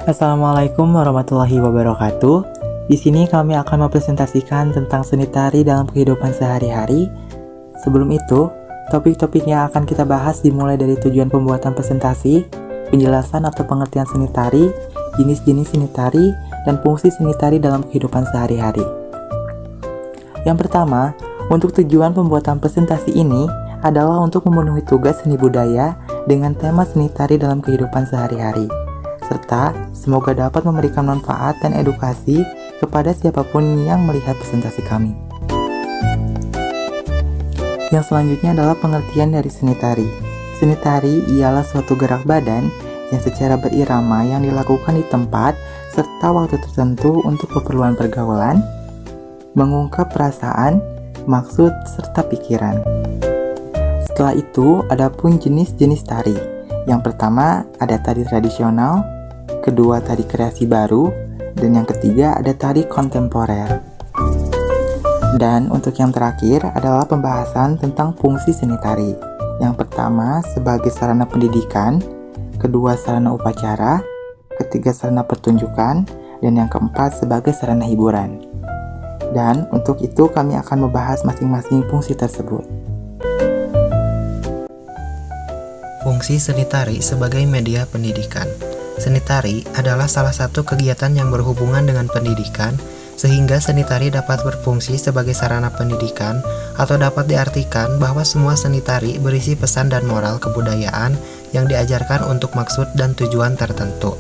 Assalamualaikum warahmatullahi wabarakatuh. Di sini kami akan mempresentasikan tentang seni tari dalam kehidupan sehari-hari. Sebelum itu, topik-topik yang akan kita bahas dimulai dari tujuan pembuatan presentasi, penjelasan atau pengertian seni tari, jenis-jenis seni tari, dan fungsi seni tari dalam kehidupan sehari-hari. Yang pertama, untuk tujuan pembuatan presentasi ini adalah untuk memenuhi tugas seni budaya dengan tema seni tari dalam kehidupan sehari-hari, serta semoga dapat memberikan manfaat dan edukasi kepada siapapun yang melihat presentasi kami. Yang selanjutnya adalah pengertian dari seni tari. Seni tari ialah suatu gerak badan yang secara berirama yang dilakukan di tempat serta waktu tertentu untuk keperluan pergaulan, mengungkap perasaan, maksud, serta pikiran. Setelah itu, adapun jenis-jenis tari. Yang pertama ada tari tradisional, kedua tari kreasi baru, dan yang ketiga ada tari kontemporer. Dan untuk yang terakhir adalah pembahasan tentang fungsi seni tari. Yang pertama sebagai sarana pendidikan, kedua sarana upacara, ketiga sarana pertunjukan, dan yang keempat sebagai sarana hiburan. Dan untuk itu kami akan membahas masing-masing fungsi tersebut. Fungsi seni tari sebagai media pendidikan. Seni tari adalah salah satu kegiatan yang berhubungan dengan pendidikan, sehingga seni tari dapat berfungsi sebagai sarana pendidikan, atau dapat diartikan bahwa semua seni tari berisi pesan dan moral kebudayaan yang diajarkan untuk maksud dan tujuan tertentu.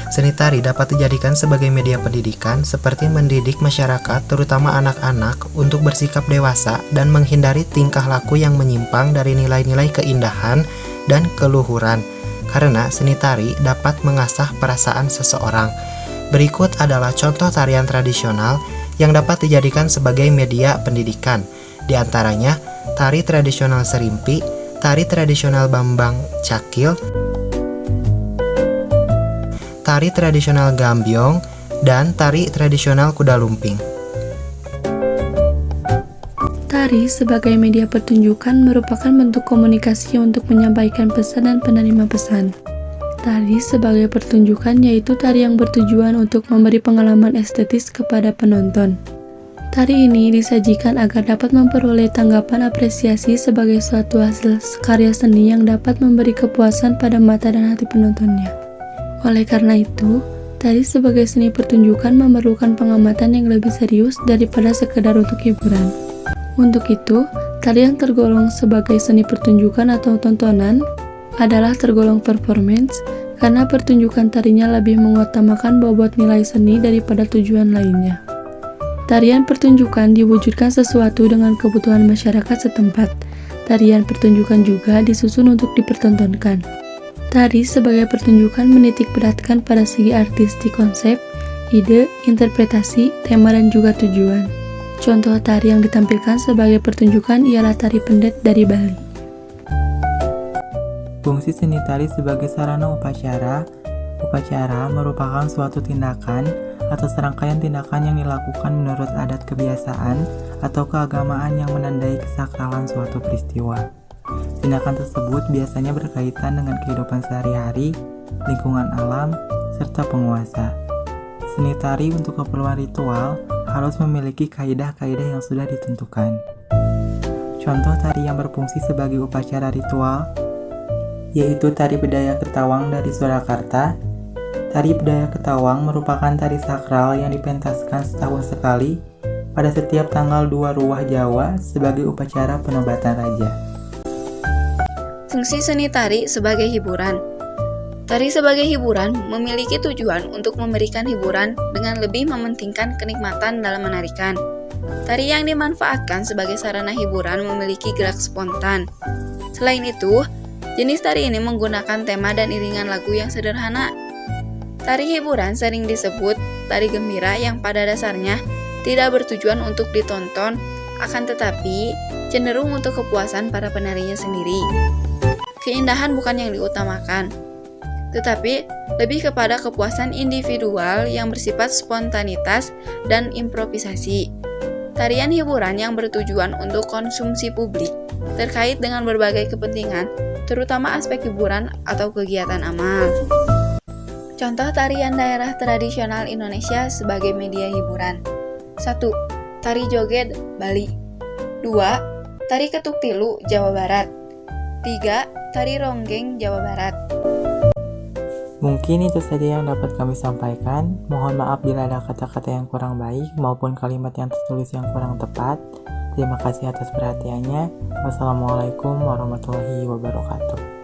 Seni tari dapat dijadikan sebagai media pendidikan seperti mendidik masyarakat, terutama anak-anak, untuk bersikap dewasa dan menghindari tingkah laku yang menyimpang dari nilai-nilai keindahan dan keluhuran. Karena seni tari dapat mengasah perasaan seseorang. Berikut adalah contoh tarian tradisional yang dapat dijadikan sebagai media pendidikan. Di antaranya, tari tradisional Serimpi, tari tradisional Bambang Cakil, tari tradisional Gambyong, dan tari tradisional Kuda Lumping. Tari sebagai media pertunjukan merupakan bentuk komunikasi untuk menyampaikan pesan dan penerima pesan. Tari sebagai pertunjukan yaitu tari yang bertujuan untuk memberi pengalaman estetis kepada penonton. Tari ini disajikan agar dapat memperoleh tanggapan apresiasi sebagai suatu hasil karya seni yang dapat memberi kepuasan pada mata dan hati penontonnya. Oleh karena itu, tari sebagai seni pertunjukan memerlukan pengamatan yang lebih serius daripada sekedar untuk hiburan. Untuk itu, tari yang tergolong sebagai seni pertunjukan atau tontonan adalah tergolong performance karena pertunjukan tarinya lebih mengutamakan bobot nilai seni daripada tujuan lainnya. Tarian pertunjukan diwujudkan sesuatu dengan kebutuhan masyarakat setempat. Tarian pertunjukan juga disusun untuk dipertontonkan. Tari sebagai pertunjukan menitik beratkan pada segi artistik konsep, ide, interpretasi, tema, dan juga tujuan. Contoh tari yang ditampilkan sebagai pertunjukan ialah tari pendet dari Bali. Fungsi seni tari sebagai sarana upacara. Upacara merupakan suatu tindakan atau serangkaian tindakan yang dilakukan menurut adat kebiasaan atau keagamaan yang menandai kesakralan suatu peristiwa. Tindakan tersebut biasanya berkaitan dengan kehidupan sehari-hari, lingkungan alam, serta penguasa. Seni tari untuk keperluan ritual harus memiliki kaidah-kaidah yang sudah ditentukan. Contoh tari yang berfungsi sebagai upacara ritual yaitu tari Bedaya Ketawang dari Surakarta. Tari Bedaya Ketawang merupakan tari sakral yang dipentaskan setahun sekali pada setiap tanggal 2 Ruah Jawa sebagai upacara penobatan raja. Fungsi seni tari sebagai hiburan. Tari sebagai hiburan memiliki tujuan untuk memberikan hiburan dengan lebih mementingkan kenikmatan dalam menarikan. Tari yang dimanfaatkan sebagai sarana hiburan memiliki gerak spontan. Selain itu, jenis tari ini menggunakan tema dan iringan lagu yang sederhana. Tari hiburan sering disebut tari gembira yang pada dasarnya tidak bertujuan untuk ditonton, akan tetapi cenderung untuk kepuasan para penarinya sendiri. Keindahan bukan yang diutamakan, tetapi lebih kepada kepuasan individual yang bersifat spontanitas dan improvisasi. Tarian hiburan yang bertujuan untuk konsumsi publik terkait dengan berbagai kepentingan, terutama aspek hiburan atau kegiatan amal. Contoh tarian daerah tradisional Indonesia sebagai media hiburan. 1. Tari joget Bali. 2. Tari ketuk tilu Jawa Barat. 3. Tari ronggeng Jawa Barat. Mungkin itu saja yang dapat kami sampaikan. Mohon maaf bila ada kata-kata yang kurang baik maupun kalimat yang tertulis yang kurang tepat. Terima kasih atas perhatiannya. Wassalamualaikum warahmatullahi wabarakatuh.